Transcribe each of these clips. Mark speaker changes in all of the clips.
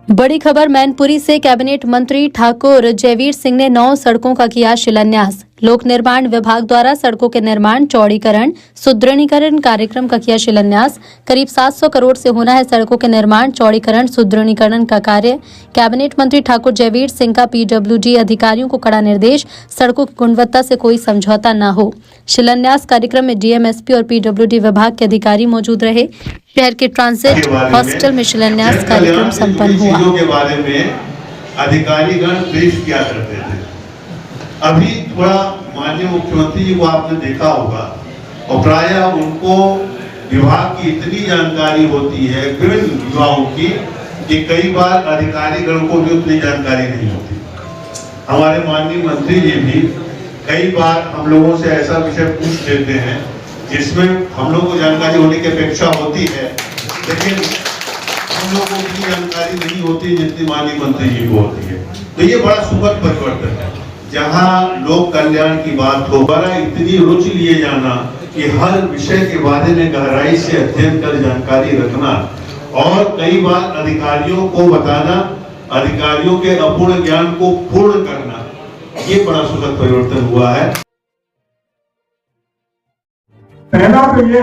Speaker 1: बड़ी खबर मैनपुरी से कैबिनेट मंत्री ठाकुर जयवीर सिंह ने 9 सड़कों का किया शिलान्यास। लोक निर्माण विभाग द्वारा सड़कों के निर्माण, चौड़ीकरण, सुदृढ़ीकरण कार्यक्रम का किया शिलान्यास। करीब 700 करोड़ से होना है सड़कों के निर्माण, चौड़ीकरण, सुदृढ़ीकरण का कार्य। कैबिनेट मंत्री ठाकुर जयवीर सिंह का पीडब्ल्यूडी अधिकारियों को कड़ा निर्देश, सड़कों की गुणवत्ता से कोई समझौता न हो। शिलान्यास कार्यक्रम में डीएम, एसपी और पीडब्ल्यूडी विभाग के अधिकारी मौजूद रहे। शहर के ट्रांजिट हॉस्टल में शिलान्यास कार्यक्रम संपन्न हुआ।
Speaker 2: के बारे में अधिकारीगण ब्रीफ किया करते थे। अभी थोड़ा माननीय मुख्यमंत्री जी को आपने देखा होगा और प्रायः उनको विभाग की इतनी जानकारी होती है विभिन्न विभागों की कि कई बार अधिकारीगण को भी उतनी जानकारी नहीं होती। हमारे माननीय मंत्री जी भी कई बार हम लोगों से ऐसा विषय पूछ लेते हैं जिसमें हम लोगों को जानकारी होने की अपेक्षा होती है, लेकिन हम लोगों को उतनी जानकारी नहीं होती जितनी माननीय मंत्री जी को होती है। तो ये बड़ा सुखद परिवर्तन है, जहाँ लोक कल्याण की बात हो, बड़ा इतनी रुचि लिए जाना कि हर विषय के बारे में गहराई से अध्ययन कर जानकारी रखना और कई बार अधिकारियों को बताना, अधिकारियों के अपूर्ण ज्ञान को पूर्ण करना, ये बड़ा सुखद परिवर्तन हुआ है।
Speaker 3: पहला तो ये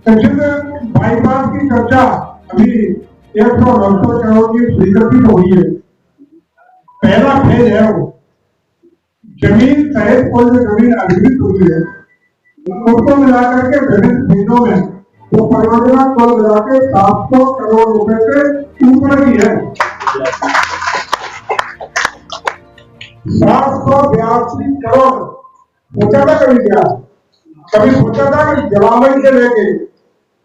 Speaker 3: बाईपास की चर्चा अभी 169 करोड़ की स्वीकृति हुई है। पहला फेज है वो जमीन सहित कोई जो जमीन अधिकृत हुई है उसको मिलाकर के विभिन्न फेजों में वो परियोजना कुल मिला के 700 करोड़ रुपए से ऊपर की है। 782 करोड़ सोचा था कभी सोचा था कि जवाबई से लेके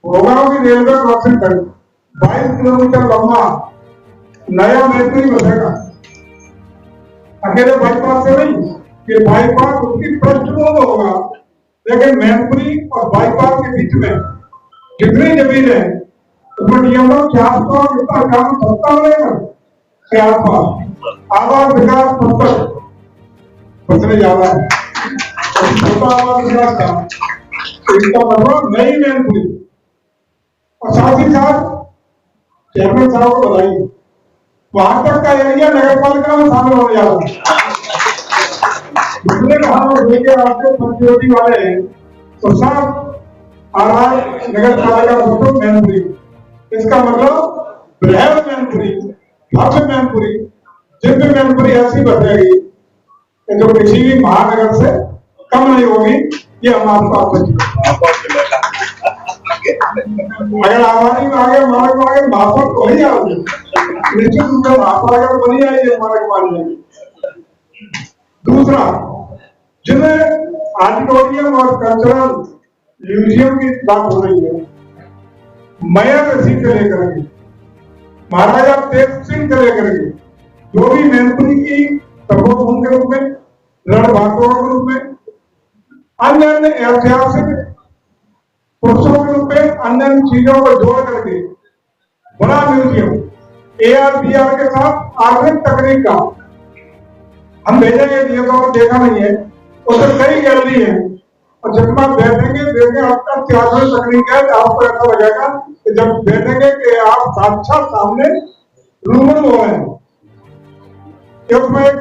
Speaker 3: रोगांव की रेलवे क्रॉसिंग तक 22 किलोमीटर लंबा नया मैत्री बसेगा। अकेले बाईपास से नहीं, कि बाईपास उसकी पृष्ठभूमि होगा, लेकिन मैनपुरी और बाईपास के बीच में जितनी जमीन है उसमें नियम 400 कितना काम सस्ता मिलेगा के आसपास आवास विकास संपत्ति बचने जा रहा है। छोटा आवास विकास का इसका मतलब नई मैनपुरी और साथ ही साथ चेयरमैन साहब को बधाई, वहां तक का एरिया नगर पालिका में शामिल होने जा रहा है। दूसरे कहा आपके पंचायती वाले हैं तो सब आराम नगर पालिका सोचो मैनपुरी, इसका मतलब बृहद मैनपुरी, भव्य मैनपुरी, दिव्य मैनपुरी ऐसी बचेगी जो किसी भी महानगर से कम नहीं होगी। ये हम आपको अगर हमारी आगे मार्ग में आगे माफक तो नहीं आओगे, निश्चित रूप से महासागर बनी आएगी हमारे मानने में। दूसरा, जिन्हें ऑडिटोरियम और कल्चरल म्यूजियम की बात हो रही है, मयर ऋषि से लेकर के महाराजा तेज सिंह से लेकर के जो भी मैनपुरी की तपोवन के रूप में, रणभाटों के रूप में, अन्य अन्य ऐतिहासिक पुरुषों के रूप में अन्य चीजों को जोड़ करके बड़ा म्यूजियम AR/VR के साथ आधुनिक तकनीक का हम भेजेंगे। दिए तो देखा नहीं है, उसमें कई गैलरी है और जब आप बैठेंगे देखेंगे आपका अत्याधुनिक तकनीक है, आपको ऐसा लगेगा कि जब बैठेंगे कि आप साक्षात सामने रूबरू हो रहे हैं। उसमें एक